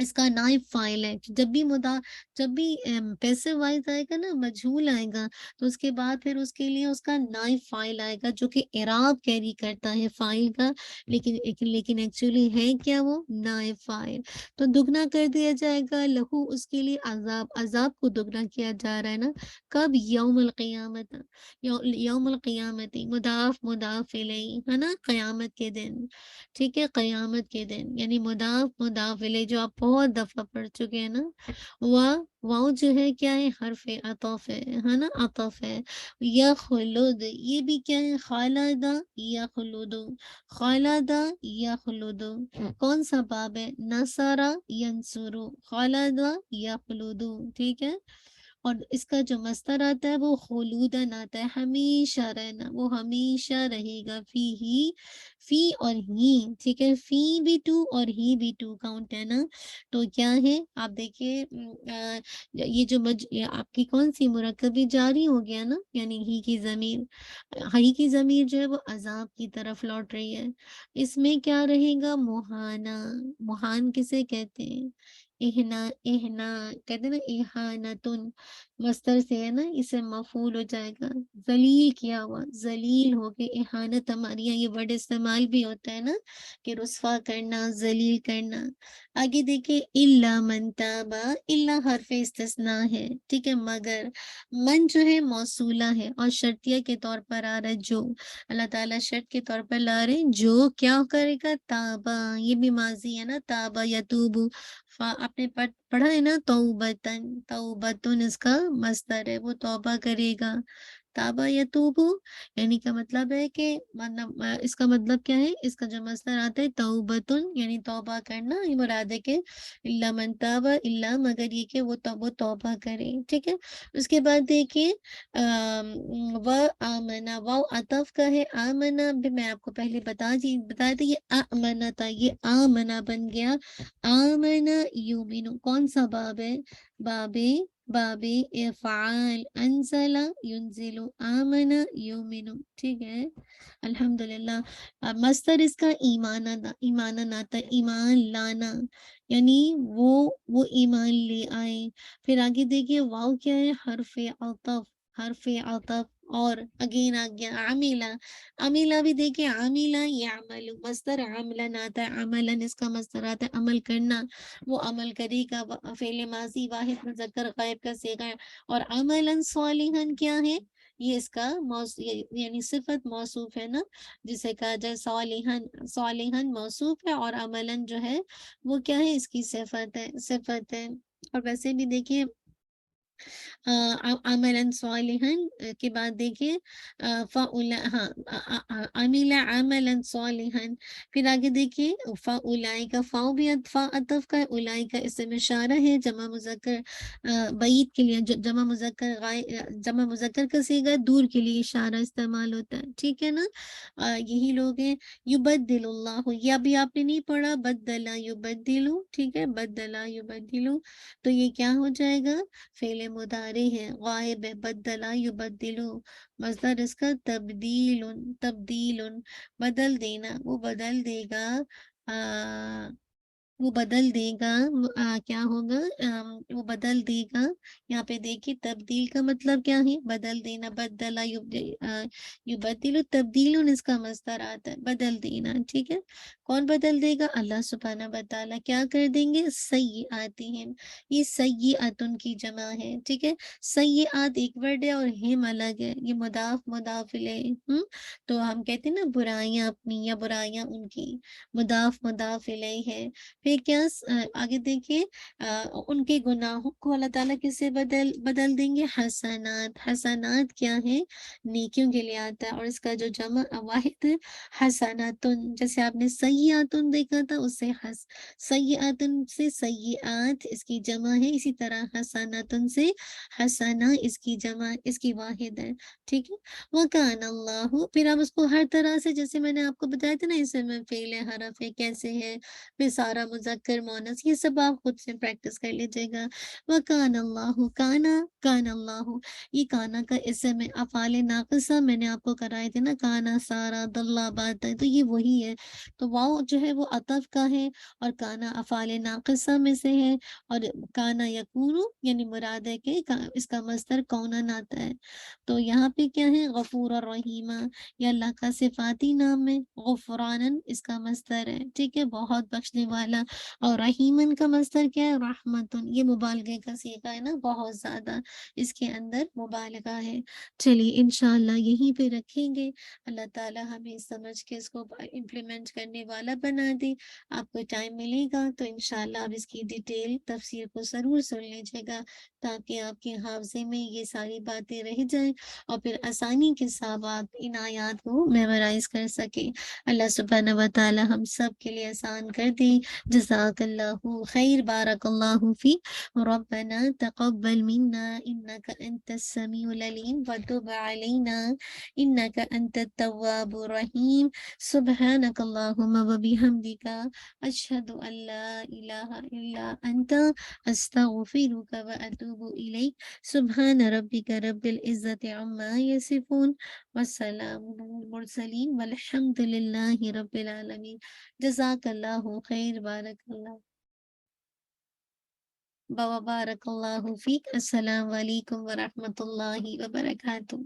اس کا نائب فائل ہے، جب بھی جب بھی پیسو وائز آئے گا نا، مجہول آئے گا، تو اس کے بعد پھر اس کے لیے اس کا نائب فائل آئے گا جو کہ اعراب کیری کرتا ہے فائل کا، لیکن ایکچولی ہے کیا وہ نائب فائل. تو دگنا کر دیا جائے گا لہو اس کے لیے عذاب کو دگنا کیا جا رہا ہے نا. کب؟ یوم القیامت. یوم القیامت مضاف الیہ ہے نا، قیامت کے دن. ٹھیک ہے، قیامت کے دن، یعنی مضاف الیہ جو آپ بہت دفعہ پڑھ چکے ہیں نا. واؤ جو ہے کیا ہے؟ حرف عطف ہے نا، عطف ہے. یخلد یہ بھی کیا ہے؟ خالدہ یخلد، خالدہ یخلد. کون سا باب ہے؟ نصرہ ینصرو، خالدہ یخلد. ٹھیک ہے. اور اس کا جو مصدر آتا ہے وہ خلودن آتا ہے، ہمیشہ رہنا، وہ ہمیشہ رہے گا. فی اور ہی. ٹھیک ہے، فی بھی ٹو اور ہی بھی ٹو کاؤنٹ ہے نا. تو کیا ہے آپ دیکھیے، یہ جو یہ آپ کی کون سی مرکبی جاری ہو گیا نا، یعنی ہی کی ضمیر جو ہے وہ عذاب کی طرف لوٹ رہی ہے. اس میں کیا رہے گا؟ مہانا. مہان کسے کہتے ہیں؟ اہنا کہتے ہیں نا، احانتن مصدر سے ہے نا، اسے مفعول ہو جائے گا. ذلیل کیا ہوا، ذلیل ہو کے. احانت ہمارے یہاں یہ ورڈ استعمال بھی ہوتا ہے نا، کہ رسوا کرنا، ذلیل کرنا. آگے دیکھیں، الا من تابا، الا حرف استثناء ہے. ٹھیک ہے، مگر. من جو ہے موصولہ ہے اور شرطیہ کے طور پر آ رہا ہے جو. اللہ تعالیٰ شرط کے طور پر لا رہے ہیں، جو کیا کرے گا؟ تابا. یہ بھی ماضی ہے نا، تابا یتوبو. آپ نے پڑھا ہے نا، توبتن. توبتن اس کا مصدر ہے، وہ توبہ کرے گا. تابا یتوبو یعنی کا مطلب ہے کہ اس کا مطلب کیا ہے؟ اس کا جو مصدر آتا ہے توبتن یعنی توبہ کرنا. یہ مراد ہے کہ الا من تابا، الا مگر یہ کہ وہ توبہ کرے. ٹھیک ہے. اس کے بعد دیکھیے و آمنا، واو عطف کا ہے. آمنا بھی میں آپ کو پہلے بتایا تھا، یہ آمنا تھا، یہ آمنا بن گیا آمنا یومنو. کون سا باب ہے؟ باب افعال. انزل ینزل، آمن یومن. ٹھیک ہے، الحمدللہ. مصدر اس کا ایمان آتا ہے، ایمان لانا، یعنی وہ ایمان لے آئے. پھر آگے دیکھیے واو کیا ہے؟ حرف عطف. حرف عطف. اور اگین آ گیا عاملہ. عاملہ بھی دیکھیں، عاملہ یعمل مصدر عملن آتا ہے. عملن اس کا مصدر آتا ہے عمل کرنا، وہ عمل کرے گا. فعل ماضی واحد مذکر غائب کا صیغہ ہے. اور عملا صالحا کیا ہے؟ یہ اس کا یعنی صفت موصوف ہے نا، جسے کہا جائے صالحا موصوف ہے، اور عملا جو ہے وہ کیا ہے؟ اس کی صفت ہے. اور ویسے بھی دیکھیے عملا صالحا کے بعد دیکھیے عمل عملا صالحا. پھر آگے دیکھیے فاولئک، فاؤ بھی فا عطف کا ہے. اولئک اسم اشارہ ہے جمع مذکر بعید کے لیے، جمع مذکر کا صیغہ دور کے لیے اشارہ استعمال ہوتا ہے. ٹھیک ہے نا. یہی لوگ ہیں. یبدل اللہ، یہ ابھی آپ نے نہیں پڑھا، بدلا یبدلو. ٹھیک ہے، بدلا یبدلو. تو یہ کیا ہو جائے گا؟ فعل مضارع ہے، غائب ہے. بدلا یبدلو مصدر اس کا تبدیل بدل دینا. وہ بدل دے گا کیا ہوگا؟ وہ بدل دے گا. یہاں پہ دیکھیے تبدیل کا مطلب کیا ہے؟ بدل دینا. بدلا یبدل، تبدیل اس کا مصدر آتا ہے بدل دینا. ٹھیک ہے، کون بدل دے گا؟ اللہ سبحانہ وتعالیٰ. کیا کر دیں گے؟ سیئاتہم. یہ سیئاتن کی جمع ہے. ٹھیک ہے، سیئات ایک ورڈ ہے اور ہم الگ ہے. یہ مضاف الیہ. تو ہم کہتے ہیں نا برائیاں اپنی یا برائیاں ان کی، مضاف الیہ ہے. پھر کیا آگے دیکھیے ان کے گناہوں کو اللہ تعالیٰ کس سے بدل دیں گے؟ حسنات. حسنات کیا ہے؟ نیکیوں کے لیے آتا ہے. اور اس کا جو جمع واحد ہے حسناتن. جیسے آپ نے سیئاتن دیکھا تھا، اس سے سیئاتن سے سیئات اس کی جمع ہے. اسی طرح حسناتن سے حسنہ اس کی جمع، اس کی واحد ہے. ٹھیک ہے. وَكَانَ اللَّهُ. پھر آپ اس کو ہر طرح سے، جیسے میں نے آپ کو بتایا تھا نا، اسم میں فعل ہے، حرف ہے، کیسے ہے، پھر سارا مذکر مونس، یہ سب آپ خود سے پریکٹس کر لیجیے گا. وَكَانَ اللَّهُ. کان اللہ، یہ کانا کا اسم ہے. افعال ناقصہ میں نے آپ کو کرائے تھے نا، کانا، سارا، دلہ، باتا، تو یہ وہی ہے. تو واؤ واو جو ہے وہ عطف کا ہے اور کانا افعال ناقصہ میں سے ہے، اور کانا یکونو یعنی مراد ہے کہ اس کا مصدر کونن آتا ہے۔ تو یہاں پہ کیا ہے، غفور اور رحیمہ، یہ اللہ کا صفاتی نام ہے۔ غفرانن اس کا مصدر ہے، ٹھیک ہے، بہت بخشنے والا، اور رحیمن کا مصدر کیا ہے، رحمتن، یہ مبالغے کا صیغہ ہے نا، بہت زیادہ اس کے اندر مبالغہ ہے۔ چلیے انشاءاللہ یہیں پہ رکھیں گے۔ اللہ تعالی ہمیں سمجھ کے اس کو امپلیمنٹ کرنے والا بنا دے۔ آپ کو ٹائم ملے گا تو انشاءاللہ آپ اس کی ڈیٹیل تفسیر کو ضرور سن لیجیے گا، تاکہ آپ کے حافظے میں یہ ساری باتیں رہ جائیں اور پھر آسانی کے ساتھ آپ ان آیات کو میمورائز کر سکیں۔ اللہ سبحانہ و تعالی ہم سب کے لیے آسان کر دے۔ جزاک اللہ خیر، بارک اللہ فی، ربنا تقبل منا انک انت السمیع العلیم وتب علینا انک انت التواب الرحیم۔ سبحانک اللہم وبحمدک، اشہد ان لا الہ الا انت، استغفرک واتوب الیک۔ سبحان ربک رب العزت عما یصفون والسلام علی المرسلین والحمد للہ رب العالمین۔ جزاک اللہ خیر، بارک اللہ، بارک اللہ فیک۔ السلام علیکم ورحمۃ اللہ وبرکاتہ۔